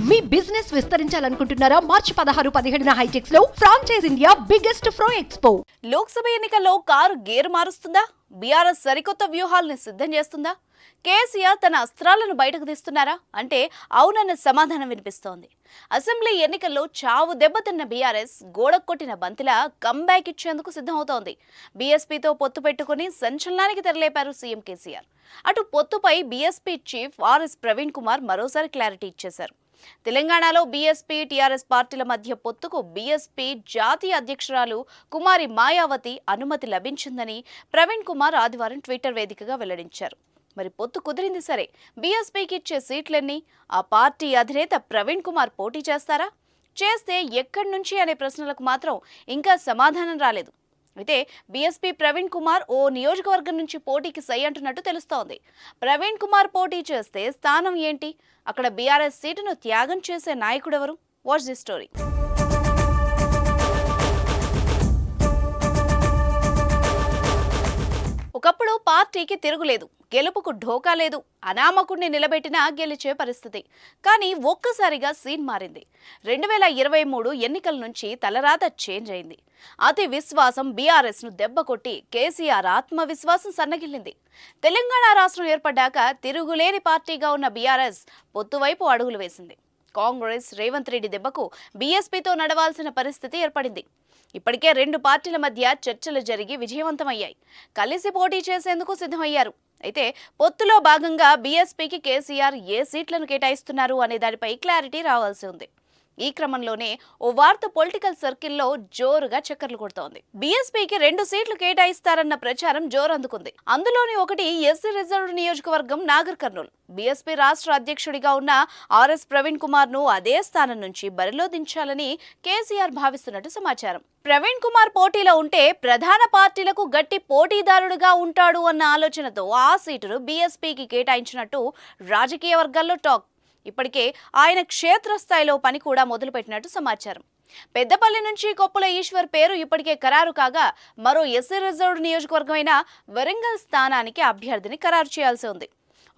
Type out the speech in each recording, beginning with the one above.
మీ business విస్తరించాలనుకుంటున్నారా? మార్చి 16-17 హైటెక్స్ లో franchise India biggest ఫ్రో expo. Lok Sabha ఎన్నికల్లో car gear మారుస్తుందా? BRS సరికొత్త వ్యూహాలను సిద్ధం చేస్తుందా? కేసీఆర్ తన అస్త్రాలను బయటకు తీస్తున్నారా అంటే అవునన్న సమాధానం వినిపిస్తోంది. అసెంబ్లీ ఎన్నికల్లో చావు దెబ్బతిన్న బీఆర్ఎస్ గోడకొట్టిన బంతిలా కంబ్యాక్ ఇచ్చేందుకు సిద్ధమవుతోంది. బీఎస్పీతో పొత్తు పెట్టుకుని సంచలనానికి తెరలేపారు సీఎం కేసీఆర్. అటు పొత్తుపై బీఎస్పీ చీఫ్ ఆర్ఎస్ ప్రవీణ్ కుమార్ మరోసారి క్లారిటీ ఇచ్చేశారు. తెలంగాణలో బీఎస్పీ టీఆర్ఎస్ పార్టీల మధ్య పొత్తుకు బీఎస్పీ జాతీయ అధ్యక్షురాలు కుమారి మాయావతి అనుమతి లభించిందని ప్రవీణ్ కుమార్ ఆదివారం ట్విట్టర్ వేదికగా వెల్లడించారు. మరి పొత్తు కుదిరింది సరే, బీఎస్పీకి ఇచ్చే సీట్లన్నీ? ఆ పార్టీ అధినేత ప్రవీణ్ కుమార్ పోటీ చేస్తారా? చేస్తే ఎక్కడి నుంచి అనే ప్రశ్నలకు మాత్రం ఇంకా సమాధానం రాలేదు. అయితే బీఎస్పీ ప్రవీణ్ కుమార్ ఓ నియోజకవర్గం నుంచి పోటీకి సై అంటున్నట్టు తెలుస్తోంది. ప్రవీణ్ కుమార్ పోటీ చేస్తే స్థానం ఏంటి? అక్కడ బీఆర్ఎస్ సీటును త్యాగం చేసే నాయకుడెవరు? Watch the story. ఒకప్పుడు పార్టీకి తిరుగులేదు, గెలుపుకు ఢోకా లేదు, అనామకుడిని నిలబెట్టినా గెలిచే పరిస్థితి. కానీ ఒక్కసారిగా సీన్ మారింది. 2023 ఎన్నికల నుంచి తలరాత చేంజ్ అయింది. అతి విశ్వాసం బీఆర్ఎస్ ను దెబ్బకొట్టి కేసీఆర్ ఆత్మవిశ్వాసం సన్నగిల్లింది. తెలంగాణ రాష్ట్రం ఏర్పడ్డాక తిరుగులేని పార్టీగా ఉన్న బీఆర్ఎస్ పొత్తువైపు అడుగులు వేసింది. కాంగ్రెస్ రేవంత్ రెడ్డి దెబ్బకు బీఎస్పీతో నడవాల్సిన పరిస్థితి ఏర్పడింది. ఇప్పటికే 2 పార్టీల మధ్య చర్చలు జరిగి విజయవంతమయ్యాయి. కలిసి పోటీ చేసేందుకు సిద్ధమయ్యారు. అయితే పొత్తులో భాగంగా బీఎస్పీకి కేసీఆర్ ఏ సీట్లను కేటాయిస్తున్నారు అనే దానిపై క్లారిటీ రావాల్సి ఉంది. ఈ క్రమంలోనే ఓ వార్త పొలిటికల్ సర్కిల్లో జోరుగా చక్కర్లు కొడుతోంది. బీఎస్పీకి 2 సీట్లు కేటాయిస్తారన్న ప్రచారం జోరందుకుంది. అందులోని ఒకటి ఎస్సీ రిజర్వ్డ్ నియోజకవర్గం నాగర్ కర్నూల్. బీఎస్పీ రాష్ట్ర అధ్యక్షుడిగా ఉన్న ఆర్ఎస్ ప్రవీణ్ కుమార్ ను అదే స్థానం నుంచి బరిలో దించాలని కేసీఆర్ భావిస్తున్నట్టు సమాచారం. ప్రవీణ్ కుమార్ పోటీలో ఉంటే ప్రధాన పార్టీలకు గట్టి పోటీదారుడుగా ఉంటాడు అన్న ఆలోచనతో ఆ సీటును బీఎస్పీకి కేటాయించినట్టు రాజకీయ వర్గాల్లో టాక్. ఇప్పటికే ఆయన క్షేత్రస్థాయిలో పని కూడా మొదలుపెట్టినట్టు సమాచారం. పెద్దపల్లి నుంచి కొప్పుల ఈశ్వర్ పేరు ఇప్పటికే ఖరారు కాగా మరో ఎస్సీ రిజర్వ్డ్ నియోజకవర్గమైన వరంగల్ స్థానానికి అభ్యర్థిని ఖరారు చేయాల్సి ఉంది.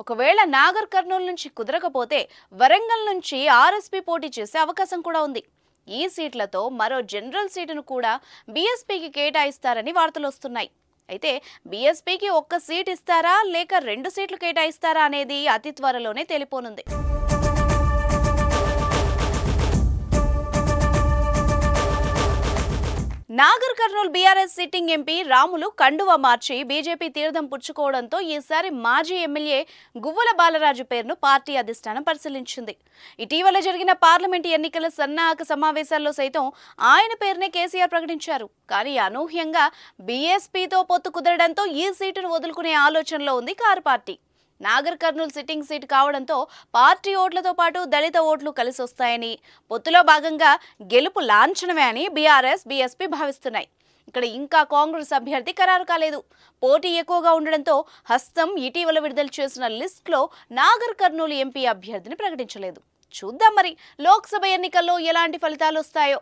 ఒకవేళ నాగర్ కర్నూలు నుంచి కుదరకపోతే వరంగల్ నుంచి ఆర్ఎస్పీ పోటీ చేసే అవకాశం కూడా ఉంది. ఈ సీట్లతో మరో జనరల్ సీటును కూడా బీఎస్పీకి కేటాయిస్తారని వార్తలు వస్తున్నాయి. అయితే బీఎస్పీకి 1 సీట్ ఇస్తారా లేక 2 సీట్లు కేటాయిస్తారా అనేది అతి త్వరలోనే తెలిపోనుంది. Nagar Kurnool BRS sitting MP Ramulu కండువా మార్చి బీజేపీ తీర్థం పుచ్చుకోవడంతో ఈసారి మాజీ ఎమ్మెల్యే గువ్వల బాలరాజు పేరును పార్టీ అధిష్టానం పరిశీలించింది. ఇటీవల జరిగిన పార్లమెంటు ఎన్నికల సన్నాహక సమావేశాల్లో సైతం ఆయన పేరునే కేసీఆర్ ప్రకటించారు. కానీ అనూహ్యంగా బీఎస్పీతో పొత్తు కుదరడంతో ఈ సీటును వదులుకునే ఆలోచనలో ఉంది car party. Nagar Kurnool sitting seat కావడంతో పార్టీ ఓట్లతో పాటు దళిత ఓట్లు కలిసి వస్తాయని, పొత్తులో భాగంగా గెలుపు లాంఛనమే అని బీఆర్ఎస్ బీఎస్పీ భావిస్తున్నాయి. ఇక్కడ ఇంకా కాంగ్రెస్ అభ్యర్థి ఖరారు కాలేదు. పోటీ ఎక్కువగా ఉండడంతో హస్తం ఇటీవల విడుదల చేసిన లిస్టులో నాగర్ కర్నూలు ఎంపీ అభ్యర్థిని ప్రకటించలేదు. చూద్దాం మరి లోక్సభ ఎన్నికల్లో ఎలాంటి ఫలితాలు వస్తాయో.